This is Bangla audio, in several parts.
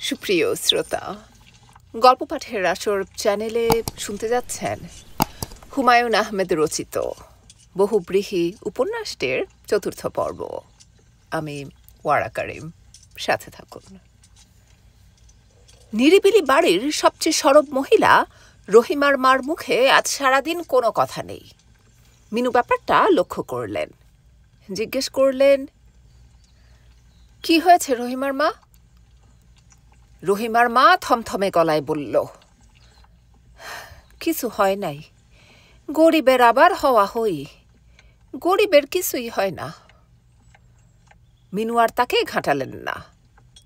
সুপ্রিয় শ্রোতা, গল্প পাঠের আসর চ্যানেলে শুনতে যাচ্ছেন হুমায়ুন আহমেদ রচিত বহুব্রীহি উপন্যাসটির চতুর্থ পর্ব। আমি ওয়ারা কারিম, সাথে থাকুন। নিরিবিলি বাড়ির সবচেয়ে সরব মহিলা রহিমার মার মুখে আজ সারাদিন কোনো কথা নেই। মিনু ব্যাপারটা লক্ষ্য করলেন, জিজ্ঞেস করলেন, কি হয়েছে রহিমার মা? রহিমার মা থমথমে গলায় বলল, কিছু হয় নাই, গরিবের আবার হওয়া হই, গরিবের কিছুই হয় না। মিনু আর তাকে ঘাঁটালেন না,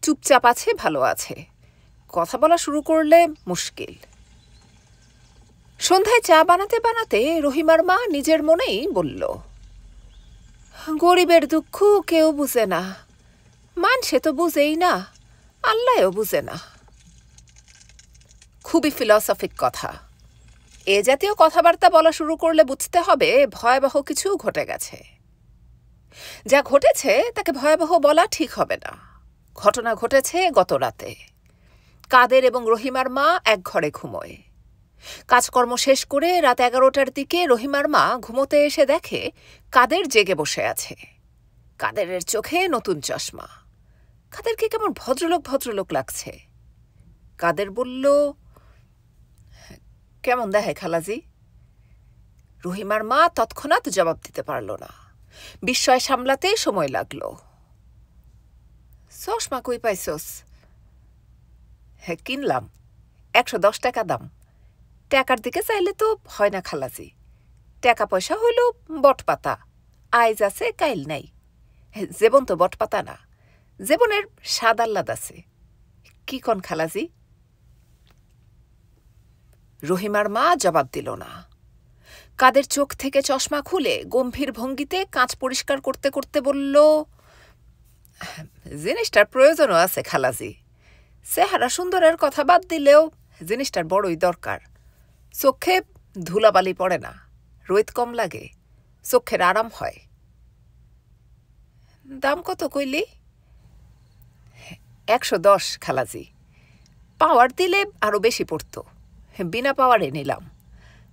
চুপচাপ আছে, ভালো আছে। কথা বলা শুরু করলে মুশকিল। সন্ধ্যায় চা বানাতে বানাতে রহিমার মা নিজের মনেই বলল, গরিবের দুঃখ কেউ বুঝে না, মানুষে তো বুঝেই না, আল্লাহও বুঝে না। খুবই ফিলসফিক কথা। এ জাতীয় কথাবার্তা বলা শুরু করলে বুঝতে হবে ভয়াবহ কিছু ঘটে গেছে। যা ঘটেছে তাকে ভয়াবহ বলা ঠিক হবে না। ঘটনা ঘটেছে গত রাতে। কাদের এবং রহিমার মা এক ঘরে ঘুমোয়। কাজকর্ম শেষ করে রাত 11টার দিকে রহিমার মা ঘুমোতে এসে দেখে কাদের জেগে বসে আছে। কাদেরের চোখে নতুন চশমা। কাদেরকে কেমন ভদ্রলোক ভদ্রলোক লাগছে। কাদের বলল, কেমন দেখে খালাজি? রহিমার মা তৎক্ষণাৎ জবাব দিতে পারল না। বিস্ময় সামলাতে সময় লাগল। চশমা কই পাইছস? হ্যাঁ, কিনলাম, 110 টাকা দাম। টাকার দিকে চাইলে তো হয় না খালাজি। টাকা পয়সা হইল বটপাতা, আইজ আছে কাইল নাই। জীবন তো বটপাতা না, জীবনের স্বাদ আহ্লাদ আছে। কি কন খালাজি? রহিমার মা জবাব দিল না। কাদের চোখ থেকে চশমা খুলে গম্ভীর ভঙ্গিতে কাঁচ পরিষ্কার করতে করতে বলল, জিনিসটার প্রয়োজনও আছে খালাজি। চেহারা সুন্দরের কথা বাদ দিলেও জিনিসটার বড়ই দরকার। চোখে ধুলাবালি পড়ে না, রোদ কম লাগে, চোখের আরাম হয়। দাম কত কইলি? 110 খালাজি। পাওয়ার দিলে আরো বেশি পড়ত, বিনা পাওয়ারে নিলাম।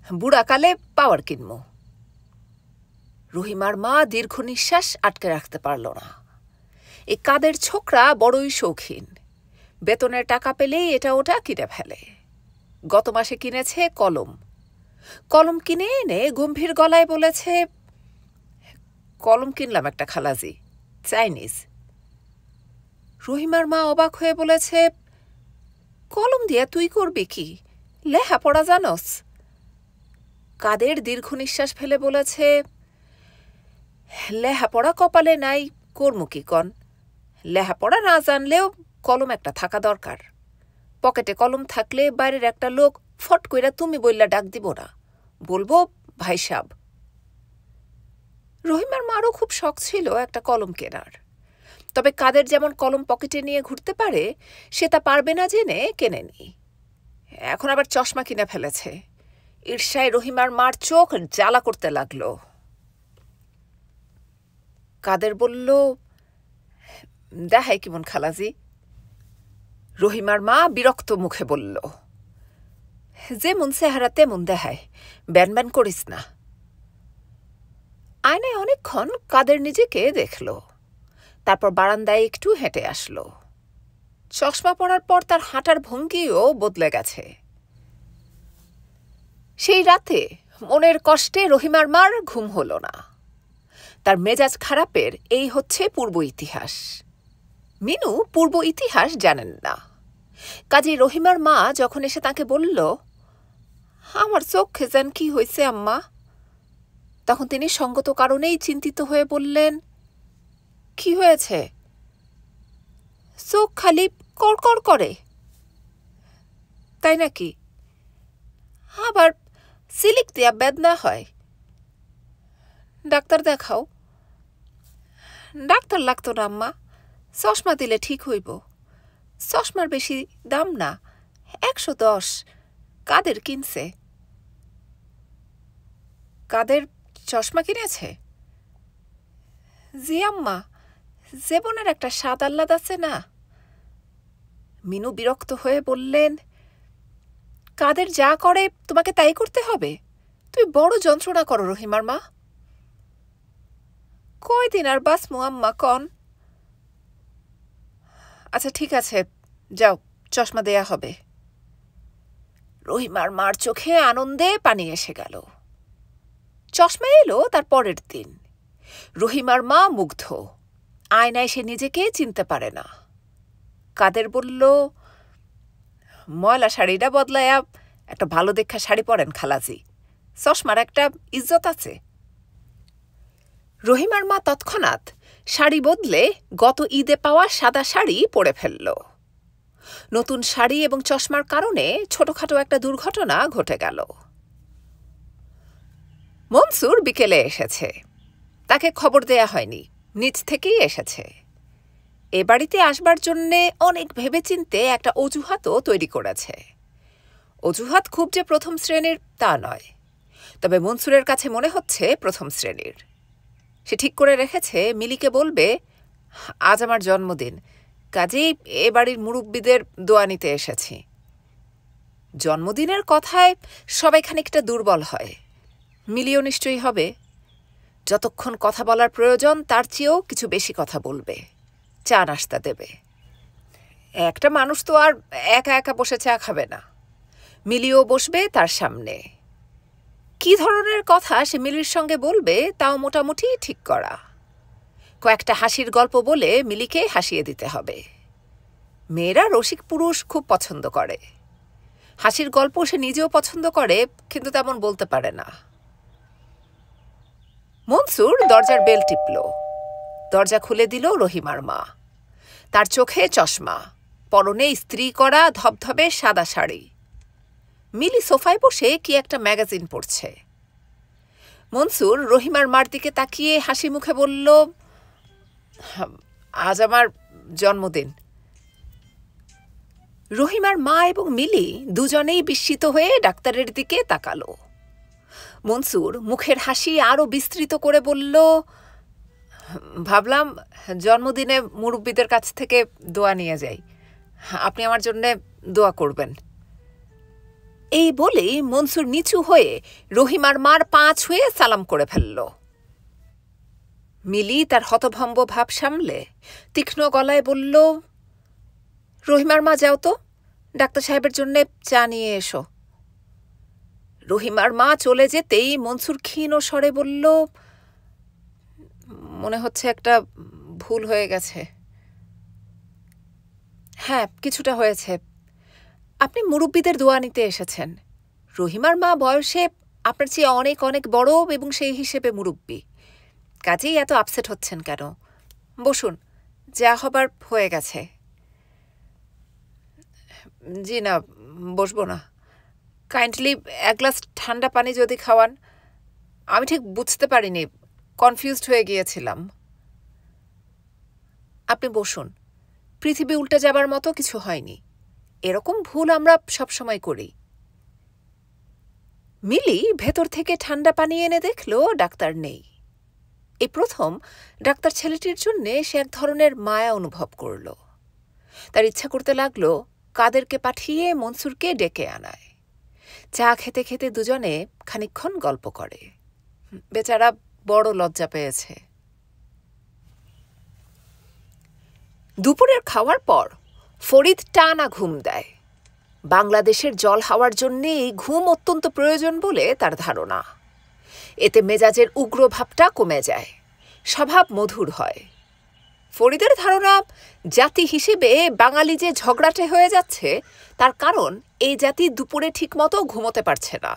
বুড়াকালে পাওয়ার কিনব। রহিমার মা দীর্ঘ নিঃশ্বাস আটকে রাখতে পারল না। এই কাদের ছোকরা বড়ই শৌখিন। বেতনের টাকা পেলেই এটা ওটা কিনে ফেলে। গত মাসে কিনেছে কলম। কলম কিনে এনে গম্ভীর গলায় বলেছে, কলম কিনলাম একটা খালাজি, চাইনিজ। রহিমার মা অবাক হয়ে বলেছে, কলম দিয়ে তুই করবি কি? লেখাপড়া জানস? কাদের দীর্ঘ নিঃশ্বাস ফেলে বলেছে, লেখাপড়া কপালে নাই, করমু কি কন? লেখাপড়া না জানলেও কলম একটা থাকা দরকার। পকেটে কলম থাকলে বাইরের একটা লোক ফট কইরা তুমি বললা ডাক দিব না, বলবো ভাই সাব। রহিমার মারও খুব শখ ছিল একটা কলম কেনার। তবে কাদের যেমন কলম পকেটে নিয়ে ঘুরতে পারে, সে তা পারবে না জেনে কেনেনি। এখন আবার চশমা কিনে ফেলেছে। ঈর্ষায় রহিমার মার চোখ জ্বালা করতে লাগলো। কাদের বলল, দেখাই কেমন খালাজি? রহিমার মা বিরক্ত মুখে বলল, যেমন চেহারা তেমন দেখায়, ব্যান ব্যান করিস না। আয়নায় অনেকক্ষণ কাদের নিজেকে দেখল। তারপর বারান্দায় একটু হেঁটে আসলো। চশমা পরার পর তার হাঁটার ভঙ্গিও বদলে গেছে। সেই রাতে মনের কষ্টে রহিমার মার ঘুম হল না। তার মেজাজ খারাপের এই হচ্ছে পূর্ব ইতিহাস। মিনু পূর্ব ইতিহাস জানেন না। কাজী রহিমার মা যখন এসে তাকে বলল, আমার চোখে যেন কি হয়েছে আম্মা, তখন তিনি সঙ্গত কারণেই চিন্তিত হয়ে বললেন, কি হয়েছে? চোখ খালি কড়কড় করে। তাই নাকি? আবার সিলিক দিয়া বেদনা হয়। ডাক্তার দেখাও। ডাক্তার লাগতো না আম্মা, চশমা দিলে ঠিক হইব। চশমার বেশি দাম না, 110। কাদের কিনছে? কাদের চশমা কিনেছে? জি আম্মা, জীবনের একটা স্বাদ আহ্লাদ আছে না। মিনু বিরক্ত হয়ে বললেন, কাদের যা করে তোমাকে তাই করতে হবে? তুই বড় যন্ত্রণা করো রহিমার মা। কয়দিন আর বাঁচমু আম্মা কন? আচ্ছা ঠিক আছে, যাও, চশমা দেয়া হবে। রহিমার মার চোখে আনন্দে পানি এসে গেল। চশমা এলো তার পরের দিন। রহিমার মা মুগ্ধ, আয়নায় সে নিজেকে চিনতে পারে না। কাদের বলল, ময়লা শাড়িটা বদলায়া একটা ভালো দেখা শাড়ি পরেন খালাজি, চশমার একটা ইজ্জত আছে। রহিমার মা তৎক্ষণাৎ শাড়ি বদলে গত ঈদে পাওয়া সাদা শাড়ি পরে ফেলল। নতুন শাড়ি এবং চশমার কারণে ছোটখাটো একটা দুর্ঘটনা ঘটে গেল। মনসুর বিকেলে এসেছে। তাকে খবর দেয়া হয়নি, নিজ থেকেই এসেছে। এ বাড়িতে আসবার জন্যে অনেক ভেবেচিন্তে একটা অজুহাতও তৈরি করেছে। অজুহাত খুব যে প্রথম শ্রেণীর তা নয়, তবে মনসুরের কাছে মনে হচ্ছে প্রথম শ্রেণীর। সে ঠিক করে রেখেছে মিলিকে বলবে, আজ আমার জন্মদিন, কাজেই এ বাড়ির মুরব্বীদের দোয়া নিতে এসেছি। জন্মদিনের কথায় সবাই খানিকটা দুর্বল হয়, মিলিও নিশ্চয়ই হবে। যতক্ষণ কথা বলার প্রয়োজন তার চেয়েও কিছু বেশি কথা বলবে, চা নাস্তা দেবে। একটা মানুষ তো আর একা একা বসে চা খাবে না, মিলিও বসবে তার সামনে। কি ধরনের কথা সে মিলির সঙ্গে বলবে তাও মোটামুটি ঠিক করা। কয়েকটা হাসির গল্প বলে মিলিকে হাসিয়ে দিতে হবে। মেয়েরা রসিক পুরুষ খুব পছন্দ করে। হাসির গল্প সে নিজেও পছন্দ করে, কিন্তু তেমন বলতে পারে না। মনসুর দরজার বেল টিপল। দরজা খুলে দিল রহিমার মা। তার চোখে চশমা, পরনে ইস্ত্রি করা ধবধবে সাদা শাড়ি। মিলি সোফায় বসে কি একটা ম্যাগাজিন পড়ছে। মনসুর রহিমার মার দিকে তাকিয়ে হাসি মুখে বলল, আজ আমার জন্মদিন। রহিমার মা এবং মিলি দুজনেই বিস্মিত হয়ে ডাক্তারের দিকে তাকালো। মনসুর মুখের হাসি আরও বিস্তৃত করে বলল, ভাবলাম জন্মদিনে মুরব্বীদের কাছ থেকে দোয়া নিয়ে যাই, আপনি আমার জন্যে দোয়া করবেন। এই বলেই মনসুর নিচু হয়ে রহিমার মার পা ছুঁয়ে সালাম করে ফেলল। মিলি তার হতভম্ব ভাব সামলে তীক্ষ্ণ গলায় বলল, রহিমার মা যাও তো, ডাক্তার সাহেবের জন্যে চা নিয়ে এসো। রহিমার মা চলে যেতেই মনসুর ক্ষীণ স্বরে বলল, মনে হচ্ছে একটা ভুল হয়ে গেছে। হ্যাঁ, কিছুটা হয়েছে। আপনি মুরব্বীদের দোয়া নিতে এসেছেন। রহিমার মা বয়সে আপনার চেয়ে অনেক অনেক বড় এবং সেই হিসেবে মুরব্বী, কাজেই এত আপসেট হচ্ছেন কেন? বসুন, যা হবার হয়ে গেছে। জি না, বসবো না। কাইন্ডলি এক গ্লাস ঠান্ডা পানি যদি খাওয়ান। আমি ঠিক বুঝতে পারিনি, কনফিউজড হয়ে গিয়েছিলাম। আপনি বসুন, পৃথিবী উল্টে যাবার মতো কিছু হয়নি। এরকম ভুল আমরা সবসময় করি। মিলি ভেতর থেকে ঠান্ডা পানি এনে দেখল ডাক্তার নেই। এই প্রথম ডাক্তার ছেলেটির জন্যে সে এক ধরনের মায়া অনুভব করল। তার ইচ্ছা করতে লাগলো কাদেরকে পাঠিয়ে মনসুরকে ডেকে আনায়। চা খেতে খেতে দুজনে খানিকক্ষণ গল্প করে। বেচারা বড় লজ্জা পেয়েছে। দুপুরের খাওয়ার পর ফরিদ টানা ঘুম দেয়। বাংলাদেশের জল হাওয়ার জন্যে এই ঘুম অত্যন্ত প্রয়োজন বলে তার ধারণা। এতে মেজাজের উগ্র ভাবটা কমে যায়, স্বভাব মধুর হয়। ফরিদের ধারণা, জাতি হিসেবে বাঙালি যে ঝগড়াটে হয়ে যাচ্ছে তার কারণ এই জাতি দুপুরে ঠিকমতো ঘুমোতে পারছে না।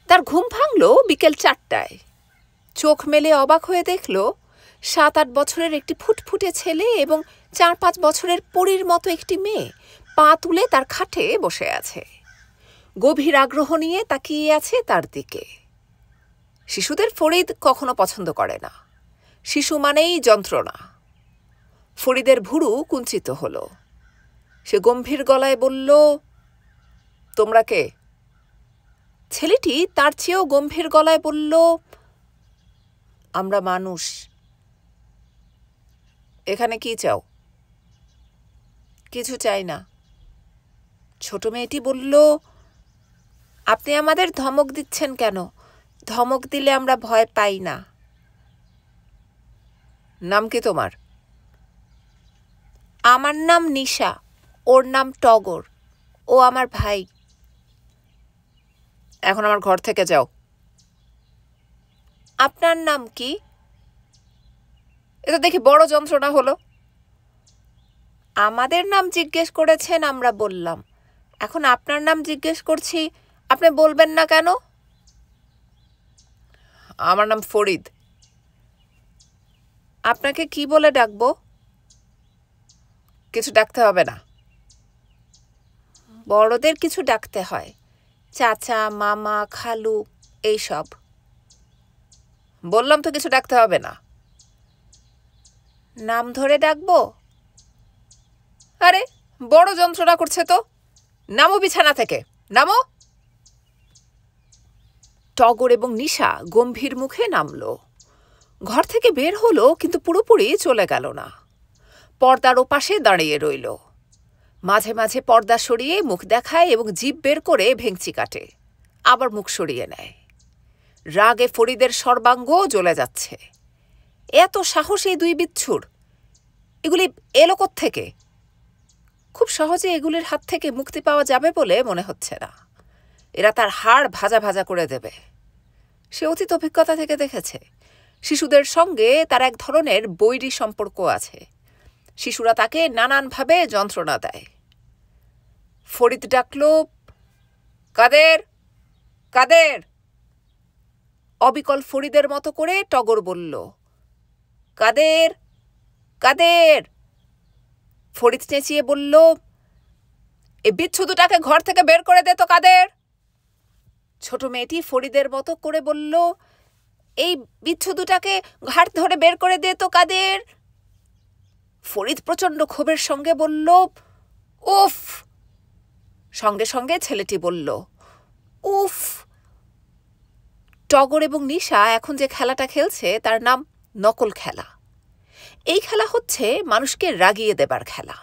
তার ঘুম ভাঙল বিকেল 4টায়। চোখ মেলে অবাক হয়ে দেখল 7-8 বছরের একটি ফুটফুটে ছেলে এবং 4-5 বছরের পরীর মতো একটি মেয়ে পা তুলে তার খাটে বসে আছে। গভীর আগ্রহ নিয়ে তাকিয়ে আছে তার দিকে। শিশুদের ফরিদ কখনো পছন্দ করে না। শিশু মানেই যন্ত্রণা। ফরিদের ভুরু কুঞ্চিত হল। সে গম্ভীর গলায় বলল, তোমরা কে? ছেলেটি তার চেয়েও গম্ভীর গলায় বলল, আমরা মানুষ। এখানে কি চাও? কিছু চাই না। ছোট মেয়েটি বলল, আপনি আমাদের ধমক দিচ্ছেন কেন? ধমক দিলে আমরা ভয় পাই না। নাম কি তোমার? আমার নাম নিশা, ওর নাম টগর, ও আমার ভাই। এখন আমার ঘর থেকে যাও। আপনার নাম কি? এটা দেখি বড় যন্ত্রণা হলো। আমাদের নাম জিজ্ঞেস করেছেন, আমরা বললাম। এখন আপনার নাম জিজ্ঞেস করছি, আপনি বলবেন না কেন? আমার নাম ফরিদ। আপনাকে কি বলে ডাকবো? কিছু ডাকতে হবে না। বড়দের কিছু ডাকতে হয়, চাচা, মামা, খালু, এইসব। বললাম তো কিছু ডাকতে হবে না। নাম ধরে ডাকবো? আরে বড় যন্ত্রণা করছে তো। নামো বিছানা থেকে, নামো। টগর এবং নিশা গম্ভীর মুখে নামল। ঘর থেকে বের হলো, কিন্তু পুরোপুরি চলে গেল না। পর্দার ওপাশে দাঁড়িয়ে রইল। মাঝে মাঝে পর্দা সরিয়ে মুখ দেখায় এবং জিভ বের করে ভেঙচি কাটে, আবার মুখ সরিয়ে নেয়। রাগে ফরিদের সর্বাঙ্গ জ্বলে যাচ্ছে। এত সাহস এই দুই বিচ্ছুর! এগুলি এলো কোত্থেকে? খুব সহজে এগুলির হাত থেকে মুক্তি পাওয়া যাবে বলে মনে হচ্ছে না। এরা তার হাড় ভাজা ভাজা করে দেবে। সে অতীত অভিজ্ঞতা থেকে দেখেছে, শিশুদের সঙ্গে তার এক ধরনের বৈরী সম্পর্ক আছে। শিশুরা তাকে নানানভাবে যন্ত্রণা দেয়। ফরিদ ডাকল, কাদের, কাদের। অবিকল ফরিদের মতো করে টগর বলল, কাদের, কাদের। ফরিদ চেঁচিয়ে বলল, এই বিচ্ছু দুটাকে ঘর থেকে বের করে দে তো, কাদের। ছোট মেয়েটি ফরিদের মতো করে বলল, এই বিচ্ছু দুটাকে ঘাট ধরে বের করে দে তো, কাদের। ফরিদ প্রচণ্ড ক্ষোভের সঙ্গে বলল, উফ। সঙ্গে সঙ্গে ছেলেটি বলল, উফ। টগর এবং নিশা এখন যে খেলাটা খেলছে তার নাম নকল খেলা। এই খেলা হচ্ছে মানুষকে রাগিয়ে দেবার খেলা।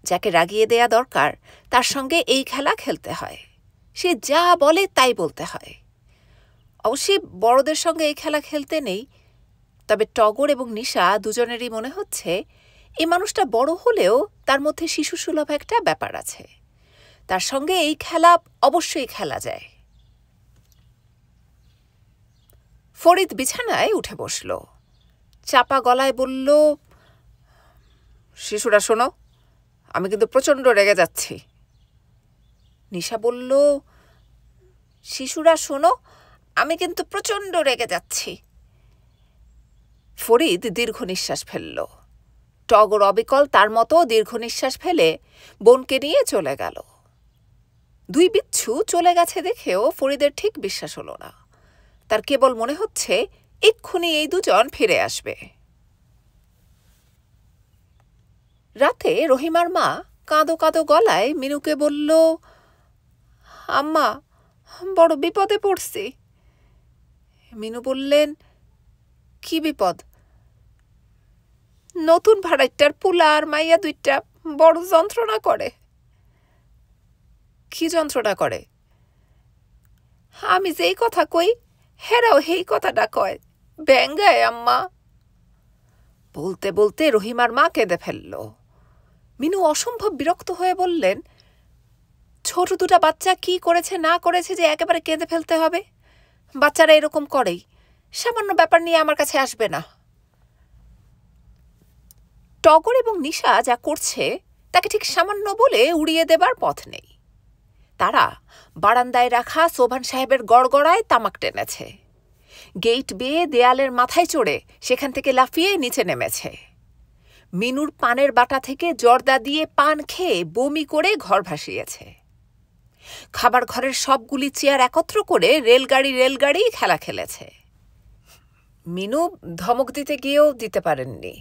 যাকে রাগিয়ে দেয়া দরকার তার সঙ্গে এই খেলা খেলতে হয়। সে যা বলে তাই বলতে হয়। অবশ্যই বড়দের সঙ্গে এই খেলা খেলতে নেই, তবে টগর এবং নিশা দুজনেরই মনে হচ্ছে এই মানুষটা বড় হলেও তার মধ্যে শিশুসুলভ একটা ব্যাপার আছে। তার সঙ্গে এই খেলা অবশ্যই খেলা যায়। ফরিদ বিছানায় উঠে বসল। চাপা গলায় বলল, শিশুরা শোনো, আমি কিন্তু প্রচণ্ড রেগে যাচ্ছি। নিশা বলল, শিশুরা শোনো, আমি কিন্তু প্রচণ্ড রেগে যাচ্ছি। ফরিদ দীর্ঘ নিঃশ্বাস ফেলল। টগর অবিকল তার মতো দীর্ঘ নিঃশ্বাস ফেলে বোনকে নিয়ে চলে গেল। দুই বিচ্ছু চলে গেছে দেখেও ফরিদের ঠিক বিশ্বাস হলো না। তার কেবল মনে হচ্ছে এক্ষুনি এই দুজন ফিরে আসবে। রাতে রহিমার মা কাঁদো কাঁদো গলায় মিনুকে বলল, আম্মা, বড় বিপদে পড়ছি। মিনু বললেন, কি বিপদ? নতুন ভাড়াইটার পুলা আর মাইয়া দুইটা বড় যন্ত্রণা করে। কি যন্ত্রণা করে? আমি যেই কথা কই হেরাও সেই কথাটা কয়, ব্যাঙ্গায় আম্মা। বলতে বলতে রহিমার মা কেঁদে ফেলল। মিনু অসম্ভব বিরক্ত হয়ে বললেন, ছোট দুটা বাচ্চা কি করেছে না করেছে যে একেবারে কেঁদে ফেলতে হবে? বাচ্চারা এরকম করেই, সামান্য ব্যাপার নিয়ে আমার কাছে আসবে না। টগর এবং নিশা যা করছে তাকে ঠিক সামান্য বলে উড়িয়ে দেবার পথ নেই। তারা বারান্দায় রাখা সোভান সাহেবের গড়গড়ায় তামাক টেনেছে। গেট বেয়ে দেয়ালের মাথায় চড়ে সেখান থেকে লাফিয়ে নিচে নেমেছে। মিনুর পানের বাটা থেকে জর্দা দিয়ে পান খেয়ে বমি করে ঘর ভাসিয়েছে। খাবার ঘরের সবগুলি চেয়ার একত্র করে রেলগাড়ি খেলা খেলেছে। মিনু ধমক দিতে গিয়েও দিতে পারেননি,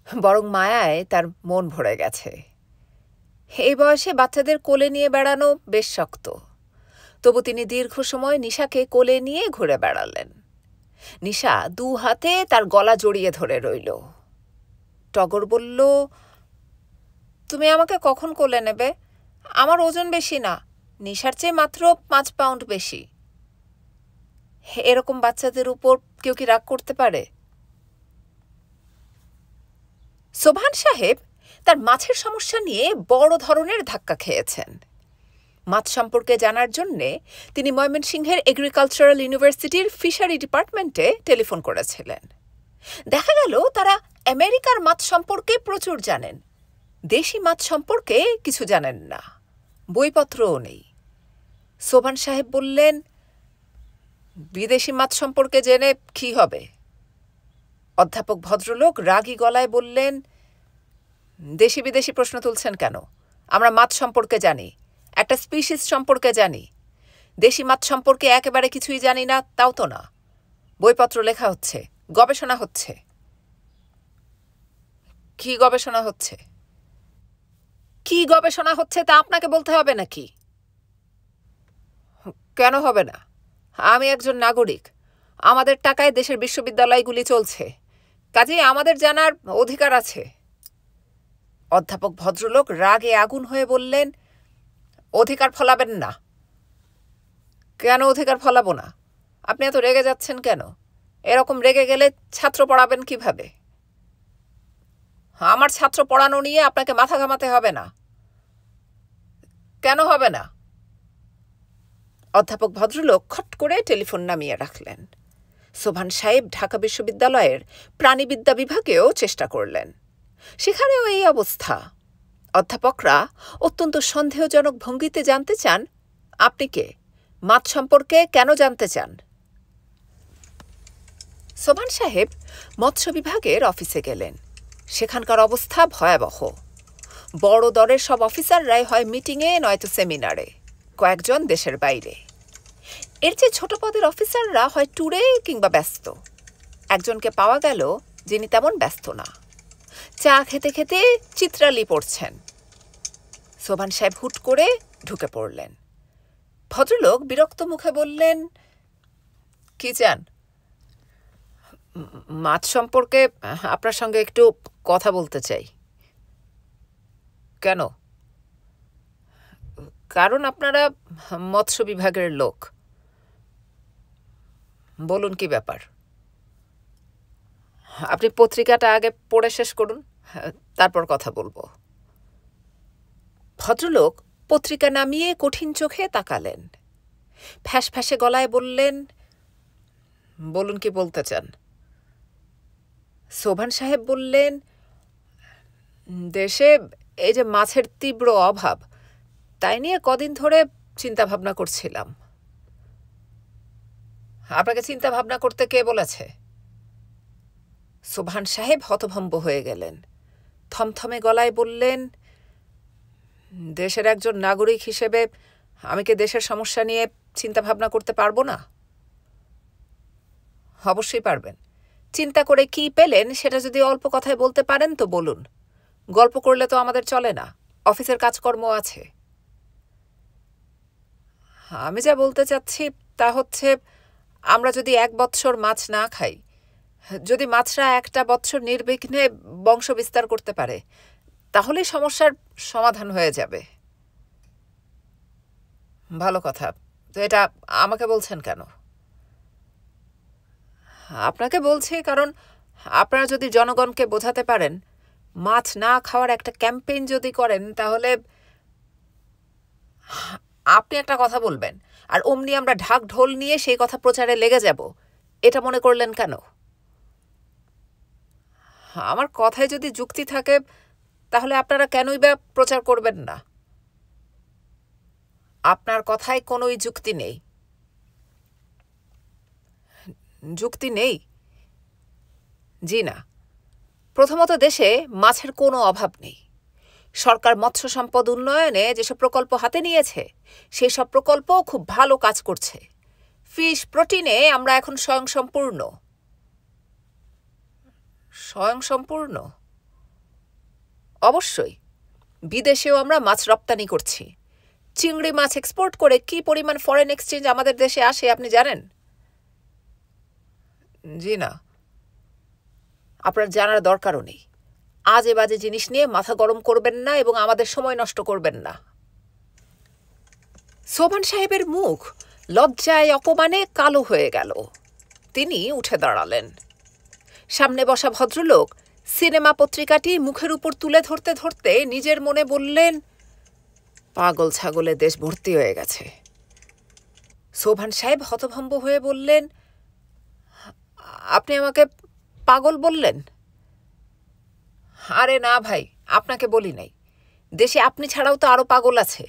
বরং মায়ায় তার মন ভরে গেছে। এই বয়সে বাচ্চাদের কোলে নিয়ে বেড়ানো বেশ শক্ত। তবু তিনি দীর্ঘ সময় নিশাকে কোলে নিয়ে ঘুরে বেড়ালেন। নিশা দু হাতে তার গলা জড়িয়ে ধরে রইল। টগর বলল, তুমি আমাকে কখন কোলে নেবে? আমার ওজন বেশি না, নিশার চেয়ে মাত্র 5 পাউন্ড বেশি। এরকম বাচ্চাদের উপর কেউ কি রাগ করতে পারে? সোবহান সাহেব তার মাছের সমস্যা নিয়ে বড় ধরনের ধাক্কা খেয়েছেন। মাছ সম্পর্কে জানার জন্যে তিনি ময়মনসিংহের এগ্রিকালচারাল ইউনিভার্সিটির ফিশারি ডিপার্টমেন্টে টেলিফোন করেছিলেন। দেখা গেল তারা আমেরিকার মাছ সম্পর্কে প্রচুর জানেন, দেশি মাছ সম্পর্কে কিছু জানেন না, বইপত্রও নেই। সোবহান সাহেব বললেন, বিদেশি মাছ সম্পর্কে জেনে কি হবে? অধ্যাপক ভদ্রলোক রাগী গলায় বললেন, দেশি বিদেশি প্রশ্ন তুলছেন কেন? আমরা মাছ সম্পর্কে জানি, একটা স্পিসিস সম্পর্কে জানি। দেশি মাছ সম্পর্কে একেবারে কিছুই জানি না তাও তো না, বইপত্র লেখা হচ্ছে, গবেষণা হচ্ছে। কি গবেষণা হচ্ছে? কি গবেষণা হচ্ছে তা আপনাকে বলতে হবে নাকি? কেন হবে না? আমি একজন নাগরিক, আমাদের টাকায় দেশের বিশ্ববিদ্যালয়গুলি চলছে, কাজেই আমাদের জানার অধিকার আছে। অধ্যাপক ভদ্রলোক রাগে আগুন হয়ে বললেন, অধিকার ফলাবেন না। কেন অধিকার ফলাবো না? আপনি এত রেগে যাচ্ছেন কেন? এরকম রেগে গেলে ছাত্র পড়াবেন কিভাবে? আমার ছাত্র পড়ানো নিয়ে আপনাকে মাথা ঘামাতে হবে না। কেন হবে না? অধ্যাপক ভদ্রলোক খট করে টেলিফোন নামিয়ে রাখলেন। সোবহান সাহেব ঢাকা বিশ্ববিদ্যালয়ের প্রাণিবিদ্যা বিভাগেও চেষ্টা করলেন, সেখানেও এই অবস্থা। অধ্যাপকরা অত্যন্ত সন্দেহজনক ভঙ্গিতে জানতে চান, আপনি কে, মাছ সম্পর্কে কেন জানতে চান? সোবহান সাহেব মৎস্য বিভাগের অফিসে গেলেন। সেখানকার অবস্থা ভয়াবহ। বড় দরের সব অফিসাররাই হয় মিটিংয়ে নয়তো সেমিনারে, কয়েকজন দেশের বাইরে। এর চেয়ে ছোট পদের অফিসাররা হয় ট্যুরে কিংবা ব্যস্ত। একজনকে পাওয়া গেল যিনি তেমন ব্যস্ত না, চা খেতে খেতে চিত্রালি পড়ছেন। সোবহান সাহেব হুট করে ঢুকে পড়লেন। ভদ্রলোক বিরক্ত মুখে বললেন, কি চান? মাছ সম্পর্কে আপনার সঙ্গে একটু কথা বলতে চাই। কেন? কারণ আপনারা মৎস্য বিভাগের লোক। বলুন কি ব্যাপার? আপনি পত্রিকাটা আগে পড়ে শেষ করুন, তারপর কথা বলবো। ভদ্রলোক পত্রিকা নামিয়ে কঠিন চোখে তাকালেন, ফ্যাঁস ফ্যাঁসে গলায় বললেন, বলুন কি বলতে চান? সোবহান সাহেব বললেন, দেশে এই যে মাছের তীব্র অভাব, তাই নিয়ে কদিন ধরে চিন্তা ভাবনা করছিলাম। আপনাকে চিন্তা ভাবনা করতে কে বলেছে? সোবহান সাহেব হতভম্ব হয়ে গেলেন, থমথমে গলায় বললেন, দেশের একজন নাগরিক হিসেবে আমি কি দেশের সমস্যা নিয়ে চিন্তা ভাবনা করতে পারবো না? অবশ্যই পারবেন। চিন্তা করে কি পেলেন সেটা যদি অল্প কথায় বলতে পারেন তো বলুন। গল্প করলে তো আমাদের চলে না, অফিসের কাজকর্ম আছে। আমি যা বলতে চাচ্ছি তা হচ্ছে, আমরা যদি 1 বৎসর মাছ না খাই, যদি মাছরা একটা বৎসর নির্বিঘ্নে বংশ বিস্তার করতে পারে, তাহলেই সমস্যার সমাধান হয়ে যাবে। ভালো কথা, তো এটা আমাকে বলছেন কেন? আপনাকে বলছি কারণ আপনারা যদি জনগণকে বোঝাতে পারেন, মাছ না খাওয়ার একটা ক্যাম্পেইন যদি করেন, তাহলে আপনি একটা কথা বলবেন আর অমনি আমরা ঢাক ঢোল নিয়ে সেই কথা প্রচারে লেগে যাব, এটা মনে করলেন কেন? আমার কথায় যদি যুক্তি থাকে তাহলে আপনারা কেনই বা প্রচার করবেন না? আপনার কথায় কোনোই যুক্তি নেই। যুক্তি নেই? জি না। প্রথমত, দেশে মাছের কোনো অভাব নেই। সরকার মৎস্য সম্পদ উন্নয়নে যেসব প্রকল্প হাতে নিয়েছে, সেই সব প্রকল্প খুব ভালো কাজ করছে। ফিশ প্রোটিনে আমরা এখন স্বয়ংসম্পূর্ণ। স্বয়ংসম্পূর্ণ? অবশ্যই। বিদেশেও আমরা মাছ রপ্তানি করছি। চিংড়ি মাছ এক্সপোর্ট করে কি পরিমাণ ফরেন এক্সচেঞ্জ আমাদের দেশে আসে আপনি জানেন? জি না। আপনার জানার দরকারও নেই। আজে বাজে জিনিস নিয়ে মাথা গরম করবেন না এবং আমাদের সময় নষ্ট করবেন না। সোবহান সাহেবের মুখ লজ্জায় অপমানে কালো হয়ে গেল। তিনি উঠে দাঁড়ালেন। সামনে বসা ভদ্রলোক সিনেমা পত্রিকাটি মুখের উপর তুলে ধরতে ধরতে নিজের মনে বললেন, পাগল ছাগলে দেশ ভর্তি হয়ে গেছে। সোবহান সাহেব হতভম্ব হয়ে বললেন, আপনি আমাকে পাগল বললেন? আরে না ভাই, আপনাকে বলি নাই। দেশে আপনি ছাড়াও তো আরো পাগল আছে।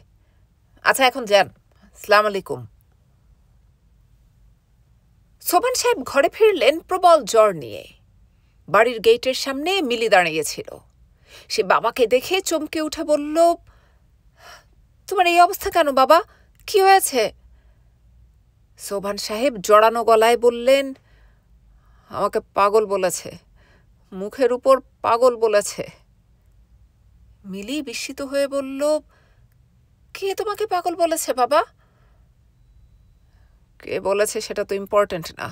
আচ্ছা এখন যান, আসসালামু আলাইকুম। সোবহান সাহেব ঘরে ফিরলেন প্রবল জ্বর নিয়ে। বাড়ির গেটের সামনে মিলি দাঁড়িয়েছিল। সে বাবাকে দেখে চমকে উঠে বলল, তোমার এই অবস্থা কেন বাবা, কি হয়েছে? সোবহান সাহেব জড়ানো গলায় বললেন, আমাকে পাগল বলেছে, মুখের উপর পাগল বলেছে। মিলি বিস্মিত হয়ে বলল, কে তোমাকে পাগল বলেছে বাবা? কে বলেছে সেটা তো ইম্পর্ট্যান্ট না,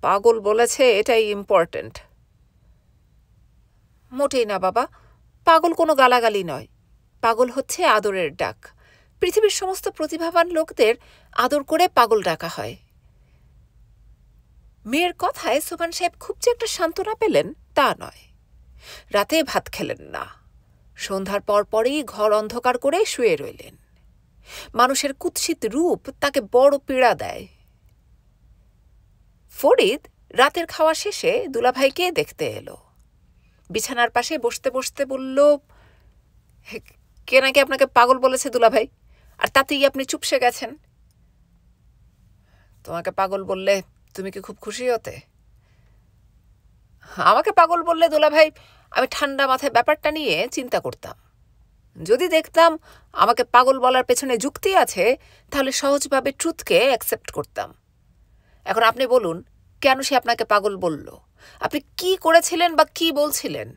পাগল বলেছে এটাই ইম্পর্ট্যান্ট। মোটেই না বাবা, পাগল কোনো গালাগালি নয়। পাগল হচ্ছে আদরের ডাক। পৃথিবীর সমস্ত প্রতিভাবান লোকদের আদর করে পাগল ডাকা হয়। মেয়ের কথায় সোবহান সাহেব খুব যে একটা সান্ত্বনা পেলেন তা নয়। রাতে ভাত খেলেন না। সন্ধ্যার পরপরই ঘর অন্ধকার করে শুয়ে রইলেন। মানুষের কুৎসিত রূপ তাকে বড় পীড়া দেয়। ফরিদ রাতের খাওয়া শেষে দুলাভাইকে দেখতে এলো। বিছানার পাশে বসতে বসতে বলল, কে নাকি আপনাকে পাগল বলেছে দুলাভাই, আর তাতেই আপনি চুপসে গেছেন। তোমাকে পাগল বললে তুমি কি খুব খুশি হতে? আমাকে পাগল বললে দুলাভাই আমি ঠান্ডা মাথায় ব্যাপারটা নিয়ে চিন্তা করতাম। যদি দেখতাম আমাকে পাগল বলার পেছনে যুক্তি আছে, তাহলে সহজভাবে ট্রুথকে অ্যাকসেপ্ট করতাম। এখন আপনি বলুন, কেন সে আপনাকে পাগল বলল? আপনি কি করেছিলেন বা কি বলছিলেন?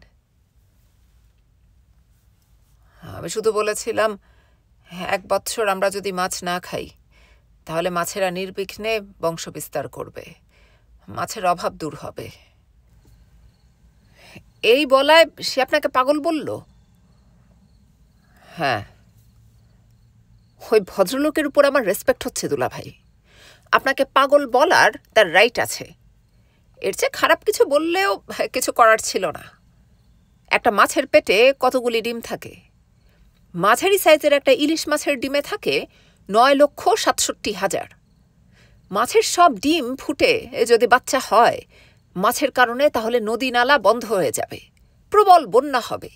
আমি শুধু বলেছিলাম, 1 বৎসর আমরা যদি মাছ না খাই, তাহলে মাছেরা নির্বিঘ্নে বংশবিস্তার করবে, মাছের অভাব দূর হবে। এই বলায় সে আপনাকে পাগল বলল? হ্যাঁ। ওই ভদ্রলোকের উপর আমার রেসপেক্ট হচ্ছে দুলাভাই। আপনাকে পাগল বলার তার রাইট আছে। এর চেয়ে খারাপ কিছু বললেও কিছু করার ছিল না। একটা মাছের পেটে কতগুলি ডিম থাকে? মাঝারি সাইজের একটা ইলিশ মাছের ডিমে থাকে 9,67,000। মাছের সব ডিম ফুটে যদি বাচ্চা হয় মাছের কারণে, তাহলে নদী নালা বন্ধ হয়ে যাবে, প্রবল বন্যা হবে,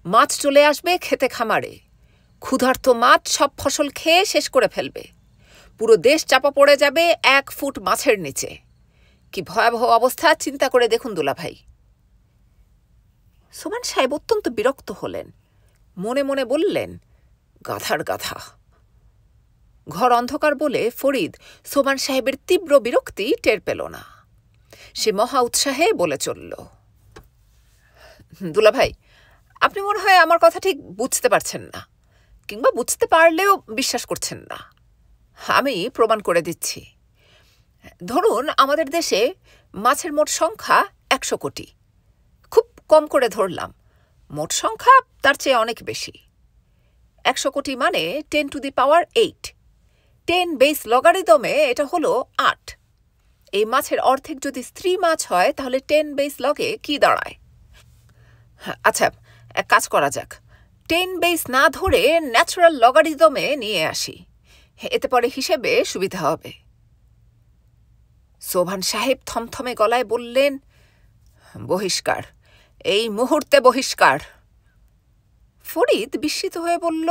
মাছ চলে আসবে খেতে খামারে, ক্ষুধার্ত মাছ সব ফসল খেয়ে শেষ করে ফেলবে, পুরো দেশ চাপা পড়ে যাবে 1 ফুট মাছের নিচে। কি ভয়াবহ অবস্থা চিন্তা করে দেখুন দুলাভাই। সোবহান সাহেব অত্যন্ত বিরক্ত হলেন। মনে মনে বললেন, গাধার গাধা। ঘর অন্ধকার বলে ফরিদ সোবহান সাহেবের তীব্র বিরক্তি টের পেল না। সে মহা উৎসাহে বলে চলল, দুলাভাই আপনি মনে হয় আমার কথা ঠিক বুঝতে পারছেন না, কিংবা বুঝতে পারলেও বিশ্বাস করছেন না। আমি প্রমাণ করে দিচ্ছি। ধরুন আমাদের দেশে মাছের মোট সংখ্যা 100 কোটি। খুব কম করে ধরলাম, মোট সংখ্যা তার চেয়ে অনেক বেশি। 100 কোটি মানে 10 টু দি পাওয়ার 8। 10 বেস লগারিদমে এটা হলো 8। এই মাছের অর্ধেক যদি স্ত্রী মাছ হয়, তাহলে 10 বেস লগে কি দাঁড়ায়? আচ্ছা, এক কাজ করা যাক, 10 বেস না ধরে ন্যাচারাল লগারিদমে নিয়ে আসি, এতে পরে হিসেবে সুবিধা হবে। সোবহান সাহেব থমথমে গলায় বললেন, বহিষ্কার, এই মুহূর্তে বহিষ্কার। ফরিদ বিস্মিত হয়ে বলল,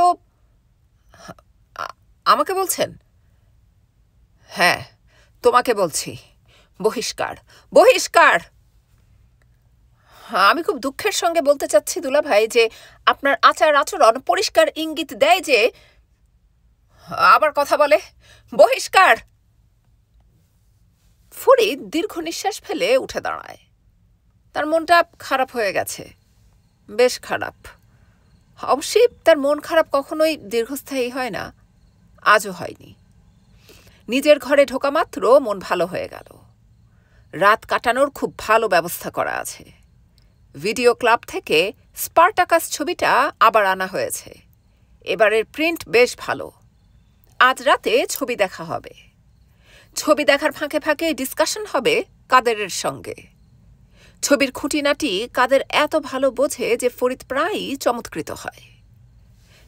আমাকে বলছেন? হ্যাঁ, তোমাকে বলছি, বহিষ্কার, বহিষ্কার। আমি খুব দুঃখের সঙ্গে বলতে চাচ্ছি দুলাভাই যে আপনার আচার আচরণ পরিষ্কার ইঙ্গিত দেয় যে, আবার কথা বলে, বহিষ্কার। ফরিদ দীর্ঘ নিঃশ্বাস ফেলে উঠে দাঁড়ায়। তার মনটা খারাপ হয়ে গেছে, বেশ খারাপ। অবশ্যই তার মন খারাপ কখনোই দীর্ঘস্থায়ী হয় না, আজও হয়নি। নিজের ঘরে ঢোকা মাত্র মন ভালো হয়ে গেল। রাত কাটানোর খুব ভালো ব্যবস্থা করা আছে। ভিডিও ক্লাব থেকে স্পার্টাকাস ছবিটা আবার আনা হয়েছে। এবারের প্রিন্ট বেশ ভালো। আজ রাতে ছবি দেখা হবে। ছবি দেখার ফাঁকে ফাঁকে ডিসকাশন হবে কাদেরের সঙ্গে। ছবির খুঁটিনাটি কাদের এত ভালো বোঝে যে ফরিদ প্রায়ই চমৎকৃত হয়।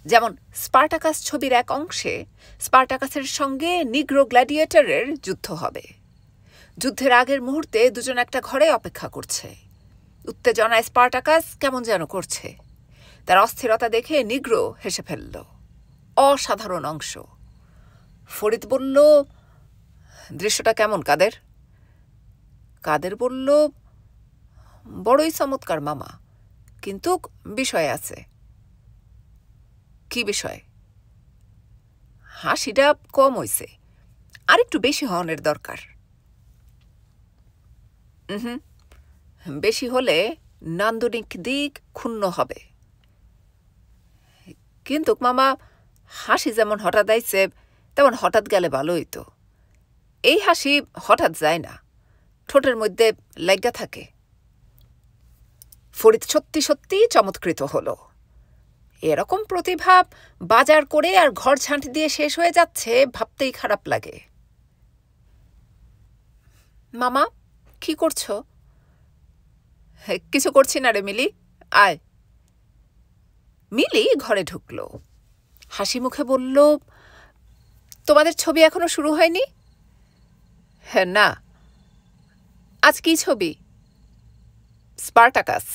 যেমন স্পার্টাকাস ছবির এক অংশে স্পার্টাকাসের সঙ্গে নিগ্রো গ্ল্যাডিয়েটরের যুদ্ধ হবে। যুদ্ধের আগের মুহূর্তে দুজন একটা ঘরে অপেক্ষা করছে। উত্তেজনায় স্পার্টাকাস কেমন যেন করছে। তার অস্থিরতা দেখে নিগ্রো হেসে ফেলল। অসাধারণ অংশ। ফরিদ বলল, দৃশ্যটা কেমন কাদের? কাদের বলল, বড়ই চমৎকার মামা, কিন্তু বিষয় আছে। কি বিষয়? হাসিটা কম হইছে, আর একটু বেশি হওয়ার দরকার। বেশি হলে নান্দনিক দিক ক্ষুণ্ণ হবে। কিন্তু মামা, হাসি যেমন হঠাৎ আইছে তেমন হঠাৎ গেলে ভালো হইতো। এই হাসি হঠাৎ যায় না, ঠোঁটের মধ্যে লাগা থাকে। ফরিদ সত্যি সত্যি চমৎকৃত হলো। এরকম প্রতিভা বাজার করে আর ঘর ঝাঁট দিয়ে শেষ হয়ে যাচ্ছে ভাবতেই খারাপ লাগে। মামা, কি করছো? কিছু করছি না রে মিলি, আয়। মিলি ঘরে ঢুকল, হাসি মুখে বলল, তোমাদের ছবি এখনো শুরু হয়নি? হ্যাঁ, না। আজ কি ছবি? স্পার্টাকাস।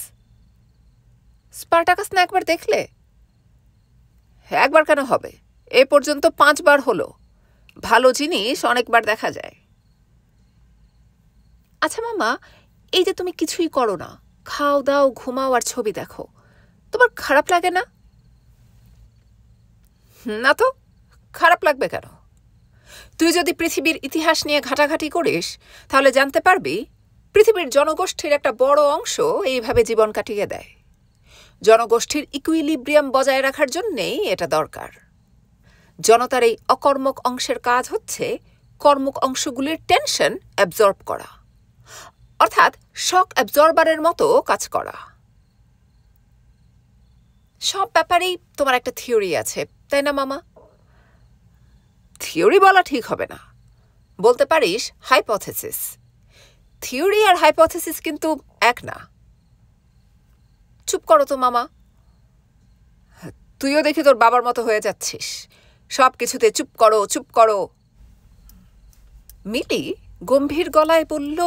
স্পার্টাকাস না একবার দেখলে? একবার কেন হবে, এ পর্যন্ত 5 বার হলো। ভালো জিনিস অনেকবার দেখা যায়। আচ্ছা মামা, এই যে তুমি কিছুই করো না, খাও দাও ঘুমাও আর ছবি দেখো, তোমার খারাপ লাগে না? না তো, খারাপ লাগবে কেন? তুই যদি পৃথিবীর ইতিহাস নিয়ে ঘাটাঘাটি করিস তাহলে জানতে পারবি পৃথিবীর জনগোষ্ঠীর একটা বড় অংশ এইভাবে জীবন কাটিয়ে দেয়। জনগোষ্ঠীর ইকুইলিব্রিয়াম বজায় রাখার জন্যেই এটা দরকার। জনতার এই অকর্মক অংশের কাজ হচ্ছে কর্মক অংশগুলির টেনশন অ্যাবজর্ব করা, অর্থাৎ শক অ্যাবজর্বারের মতো কাজ করা। সব ব্যাপারেই তোমার একটা থিওরি আছে, তাই না মামা? থিওরি বলা ঠিক হবে না, বলতে পারিস হাইপোথেসিস। থিওরি আর হাইপোথেসিস কিন্তু এক না। চুপ করো তো মামা, তুইও দেখি তোর বাবার মতো হয়ে যাচ্ছিস, সব কিছুতে চুপ করো চুপ করো। মিলি গম্ভীর গলায় বলল,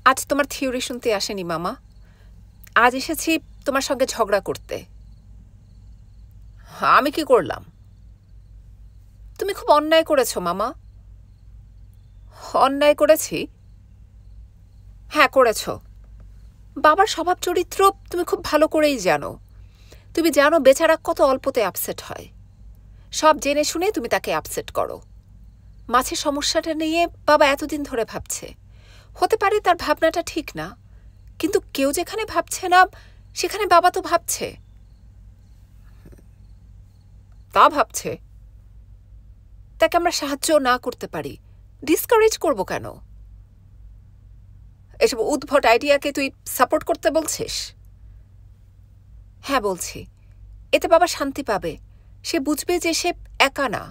আজ তোমার থিওরি শুনতে আসেনি মামা, আজ এসেছি তোমার সঙ্গে ঝগড়া করতে। আমি কি করলাম? তুমি খুব অন্যায় করেছো মামা। অন্যায় করেছি? হ্যাঁ করেছ। বাবার স্বভাব চরিত্র তুমি খুব ভালো করেই জানো। তুমি জানো বেচারা কত অল্পতে আপসেট হয়। সব জেনে শুনে তুমি তাকে আপসেট করো। মাছের সমস্যাটা নিয়ে বাবা এতদিন ধরে ভাবছে। হতে পারে তার ভাবনাটা ঠিক না, কিন্তু কেউ যেখানে ভাবছে না সেখানে বাবা তো ভাবছে। তা ভাবছে, তাকে আমরা সাহায্য না করতে পারি, ডিসকারেজ করব কেন? এসব উদ্ভট আইডিয়াকে তুই সাপোর্ট করতে বলছিস? হ্যাঁ বলছি, এতে বাবা শান্তি পাবে, সে বুঝবে যে সে একা না।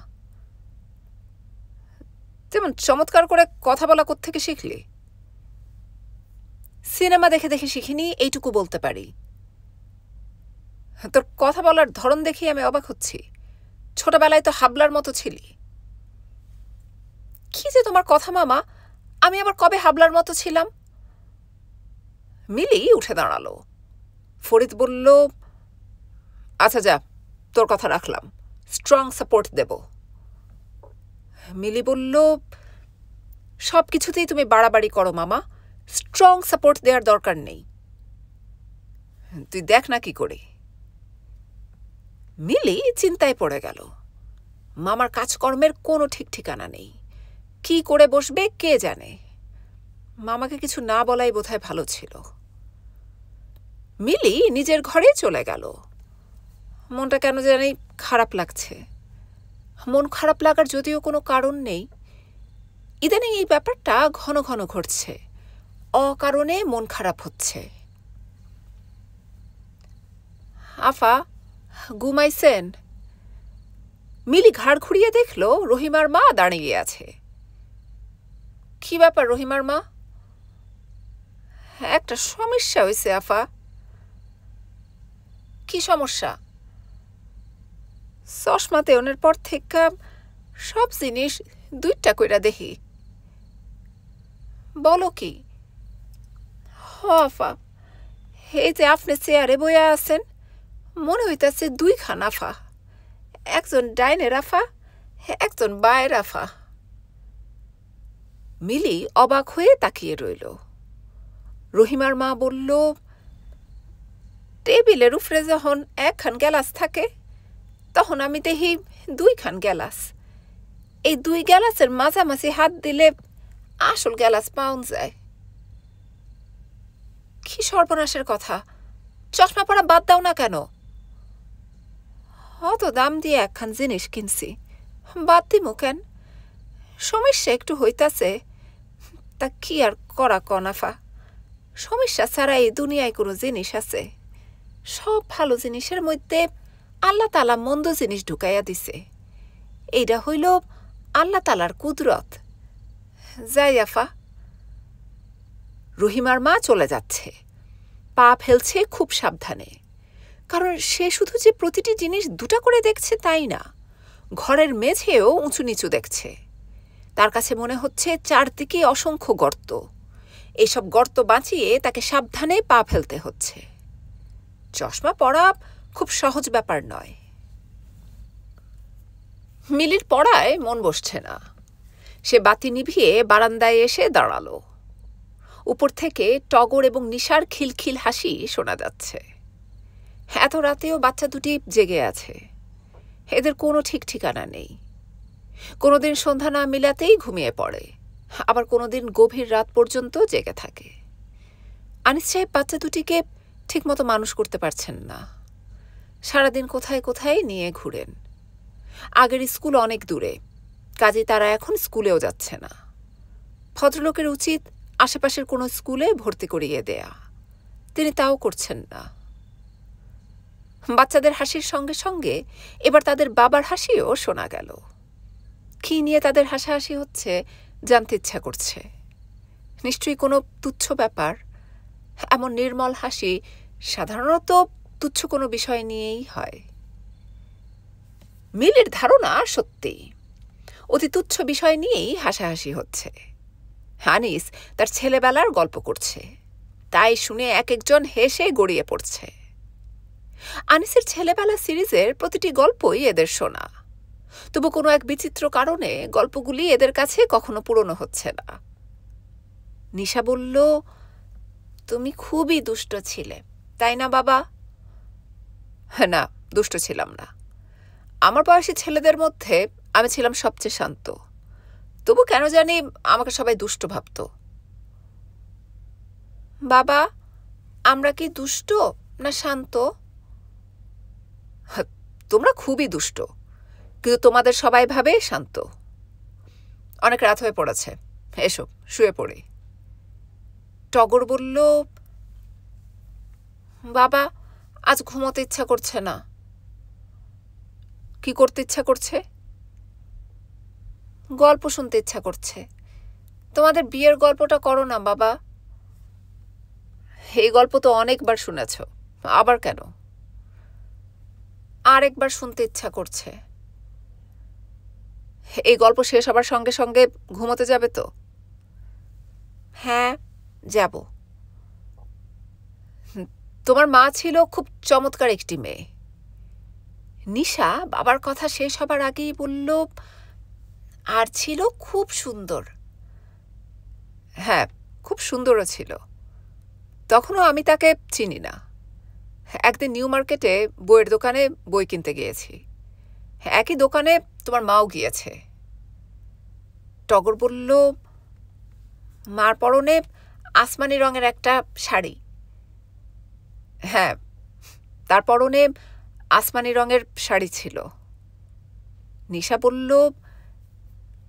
যেমন চমৎকার করে কথা বলা কোত্থেকে শিখলি? সিনেমা দেখে দেখে শিখিনি, এইটুকু বলতে পারি। তোর কথা বলার ধরন দেখেই আমি অবাক হচ্ছি। ছোটবেলায় তো হাবলার মতো ছিলি। কি যে তোমার কথা মামা, আমি আবার কবে হাবলার মতো ছিলাম? মিলি উঠে দাঁড়ালো। ফরিদ বলল, আচ্ছা যা, তোর কথা রাখলাম, স্ট্রং সাপোর্ট দেব। মিলি বলল, সব কিছুতেই তুমি বাড়াবাড়ি করো মামা, স্ট্রং সাপোর্ট দেওয়ার দরকার নেই। তুই দেখ না কি করে। মিলি চিন্তায় পড়ে গেল। মামার কাজকর্মের কোনো ঠিক ঠিকানা নেই, কি করে বসবে কে জানে। মামাকে কিছু না বলাই বোধহয় ভালো ছিল। মিলি নিজের ঘরে চলে গেল। মনটা কেন জানি খারাপ লাগছে। মন খারাপ লাগার যদিও কোনো কারণ নেই, ইদানিং এই ব্যাপারটা ঘন ঘন ঘটছে। অকারণে মন খারাপ হচ্ছে। আফা ঘুমাইছেন? মিলি ঘাড় ঘুরিয়ে দেখল রহিমার মা দাঁড়িয়ে আছে। কি ব্যাপার রহিমার মা? একটা সমস্যা হয়েছে আফা। কি সমস্যা? চশমাতে ওনের পর থেকে সব জিনিস দুইটা কইরা দেখি। বলো কি? হ আফা, এই যে আপনি চেয়ারে বইয়া আছেন, মনে হইতাছে দুইখান আফা, একজন ডাইনের আফা, একজন বায়ের আফা। মিলি অবাক হয়ে তাকিয়ে রইল। রহিমার মা বলল, টেবিলের উপরে যখন একখান গ্যালাস থাকে তখন আমি দেখি দুইখান গ্যালাস। এই দুই গ্যালাসের মাঝামাঝি হাত দিলে আসল গ্যালাস পাউন যায়। কি সর্বনাশের কথা! চশমা পরা বাদ দাও না কেন? অত দাম দিয়ে একখান জিনিস কিনছি, বাদ দিমু কেন? সমস্যা একটু হইতাছে, তা কি আর করা কনাফা? সমস্যা ছাড়া এই দুনিয়ায় কোনো জিনিস আছে? সব ভালো জিনিসের মধ্যে আল্লাহ তালা মন্দ জিনিস ঢুকাইয়া দিছে। এইটা হইল আল্লাহ তালার কুদরত। যাই আফা। রহিমার মা চলে যাচ্ছে, পা ফেলছে খুব সাবধানে, কারণ সে শুধু যে প্রতিটি জিনিস দুটা করে দেখছে তাই না, ঘরের মেঝেও উঁচু নিচু দেখছে। তার কাছে মনে হচ্ছে চারদিকে অসংখ্য গর্ত। এইসব গর্ত বাঁচিয়ে তাকে সাবধানে পা ফেলতে হচ্ছে। চশমা পরা খুব সহজ ব্যাপার নয়। মিলির পড়ায় মন বসছে না। সে বাতি নিভিয়ে বারান্দায় এসে দাঁড়ালো। উপর থেকে টগর এবং নিশার খিলখিল হাসি শোনা যাচ্ছে। এত রাতেও বাচ্চা দুটি জেগে আছে। এদের কোনো ঠিক ঠিকানা নেই। কোনোদিন সন্ধ্যা না মিলাতেই ঘুমিয়ে পড়ে, আবার কোনোদিন গভীর রাত পর্যন্ত জেগে থাকে। আনিস সাহেব বাচ্চা দুটিকে ঠিকমতো মানুষ করতে পারছেন না। সারাদিন কোথায় কোথায় নিয়ে ঘুরেন। আগের স্কুল অনেক দূরে, কাজেই তারা এখন স্কুলেও যাচ্ছে না। ভদ্রলোকের উচিত আশেপাশের কোনো স্কুলে ভর্তি করিয়ে দেয়া, তিনি তাও করছেন না। বাচ্চাদের হাসির সঙ্গে সঙ্গে এবার তাদের বাবার হাসিও শোনা গেল। কি নিয়ে তাদের হাসাহাসি হচ্ছে জানতে ইচ্ছা করছে। নিশ্চয়ই কোনো তুচ্ছ ব্যাপার। এমন নির্মল হাসি সাধারণত তুচ্ছ কোনো বিষয় নিয়েই হয়। মিলের ধারণা সত্যি, অতি তুচ্ছ বিষয় নিয়েই হাসাহাসি হচ্ছে। আনিস তার ছেলেবেলার গল্প করছে, তাই শুনে এক একজন হেসে গড়িয়ে পড়ছে। আনিসের ছেলেবেলা সিরিজের প্রতিটি গল্পই এদের শোনা, তবু কোনো এক বিচিত্র কারণে গল্পগুলি এদের কাছে কখনো পুরনো হচ্ছে না। নিশা বলল, তুমি খুবই দুষ্ট ছিলে, তাই না বাবা? না, দুষ্ট ছিলাম না। আমার বয়সী ছেলেদের মধ্যে আমি ছিলাম সবচেয়ে শান্ত, তবু কেন জানি আমাকে সবাই দুষ্ট ভাবত। বাবা, আমরা কি দুষ্ট না শান্ত? তোমরা খুবই দুষ্ট, কিন্তু তোমাদের সবাই ভাবে শান্ত। অনেক রাত হয়ে পড়েছে, এসো শুয়ে পড়ি। টগর বলল, বাবা, আজ ঘুমোতে ইচ্ছা করছে না। কি করতে ইচ্ছা করছে? গল্প শুনতে ইচ্ছা করছে। তোমাদের বিয়ের গল্পটা করো না বাবা। এই গল্প তো অনেকবার শুনেছ, আবার কেন? আরেকবার শুনতে ইচ্ছা করছে। এই গল্প শেষ হবার সঙ্গে সঙ্গে ঘুমোতে যাবে তো? হ্যাঁ, যাব। তোমার মা ছিল খুব চমৎকার একটি মেয়ে। নিশা বাবার কথা শেষ হবার আগেই বলল, আর ছিল খুব সুন্দর। হ্যাঁ, খুব সুন্দরও ছিল। তখনও আমি তাকে চিনি না। একদিন নিউ মার্কেটে বইয়ের দোকানে বই কিনতে গিয়েছি। একই দোকানে তোমার মাও গিয়েছে। টগর বলল, মার পরনে আসমানি রঙের একটা শাড়ি। হ্যাঁ, তার পরনে আসমানি রঙের শাড়ি ছিল। নিশা বলল,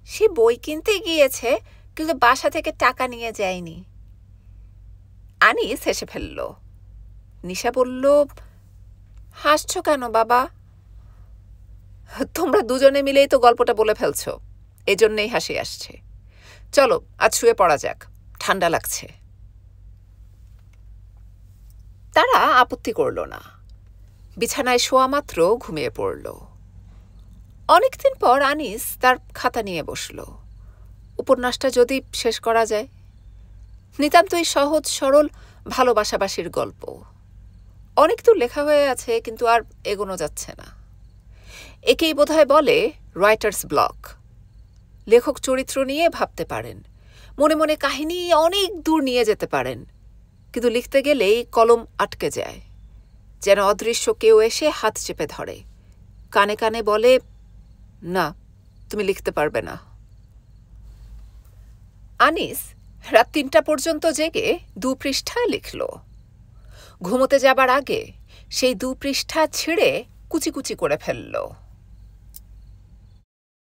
সে বই কিনতে গিয়েছে, কিন্তু বাসা থেকে টাকা নিয়ে যায়নি। আনিস হেসে ফেলল। নিশা বলল, হাসছো কেন বাবা? তোমরা দুজনে মিলেই তো গল্পটা বলে ফেলছো, এজন্যেই হাসি আসছে। চলো আজ শুয়ে পড়া যাক, ঠান্ডা লাগছে। তারা আপত্তি করল না, বিছানায় শোয়া মাত্র ঘুমিয়ে পড়ল। অনেকদিন পর আনিস তার খাতা নিয়ে বসল। উপন্যাসটা যদি শেষ করা যায়। নিতান্তই সহজ সরল ভালোবাসাবাসির গল্প। অনেক দূর লেখা হয়ে আছে, কিন্তু আর এগোনো যাচ্ছে না। একেই বোধহয় বলে রাইটার্স ব্লক। লেখক চরিত্র নিয়ে ভাবতে পারেন, মনে মনে কাহিনী অনেক দূর নিয়ে যেতে পারেন, কিন্তু লিখতে গেলেই কলম আটকে যায়, যেন অদৃশ্য কেউ এসে হাত চেপে ধরে, কানে কানে বলে, না, তুমি লিখতে পারবে না। আনিস রাত ৩টা পর্যন্ত জেগে ২ পৃষ্ঠা লিখল। ঘুমোতে যাবার আগে সেই ২ পৃষ্ঠা ছিঁড়ে কুচি কুচি করে ফেলল।